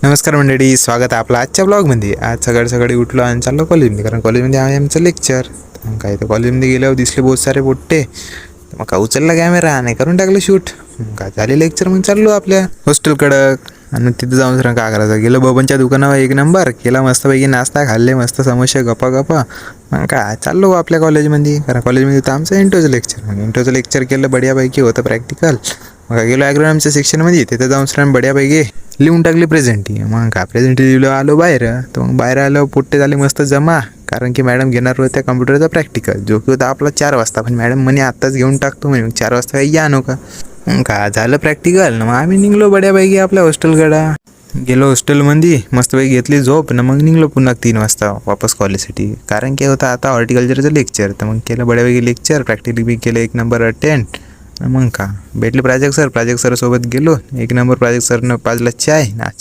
नमस्कार मंडळी, स्वागत आहे आपलं आजच्या ब्लॉगमध्ये. आज सकाळी सकाळी उठलो आणि चाललो कॉलेजमध्ये, कारण कॉलेजमध्ये आहे आमचं लेक्चर. मग काय तर कॉलेजमध्ये गेल्यावर दिसले बहुत सारे पोट्टे, तर मग का उचलला कॅमेरा आणि करून टाकलं शूट. मग काय झाले लेक्चर, मग चाललो आपल्या हॉस्टेलकडं. आणि तिथं जाऊन सर काय करायचं, गेलो बबनच्या दुकानावर, एक नंबर केला मस्तपैकी नाश्ता, खाल्ले मस्त समोसे गप्पा गप्पा. मग काय चाललो आपल्या कॉलेजमध्ये, कारण कॉलेजमध्ये तर आमचं इंटोचं लेक्चर. मग इंटोचं लेक्चर केलं, बढियापैकी होतं प्रॅक्टिकल. मग गेलो ॲग्रोनॉमच्या सेक्शनमध्ये, तिथं जाऊन सर बढियापैकी लिहून टाकली प्रेझेंटी. मग काय प्रेझेंटी लिहिलं, आलो बाहेर. तर मग बाहेर आलो, पोट्टे झाले मस्त जमा, कारण की मॅडम घेणार होत्या कम्प्युटरचा प्रॅक्टिकल, जो की होता आपला 4 वाजता. पण मॅडम म्हणे आत्ताच घेऊन टाकतो म्हणे, 4 वाजता काही या नका. मग काय झालं प्रॅक्टिकल, मग आम्ही निघलो बढ्यापैकी आपल्या हॉस्टेलकडं. गेलो हॉस्टेलमध्ये, मस्तपैकी घेतली झोप ना, मग निघलो पुन्हा 3 वाजता वापस कॉलेजसाठी, कारण की होता आता हॉर्टिकल्चरचं लेक्चर. तर मग केलं बढ्यापैकी लेक्चर, प्रॅक्टिकली बी केलं 1 नंबर अटेंड. मग का भेटले प्राजक्त सर सोबत गेलो, 1 नंबर प्राजक्त सरनं पाजला चाय ना,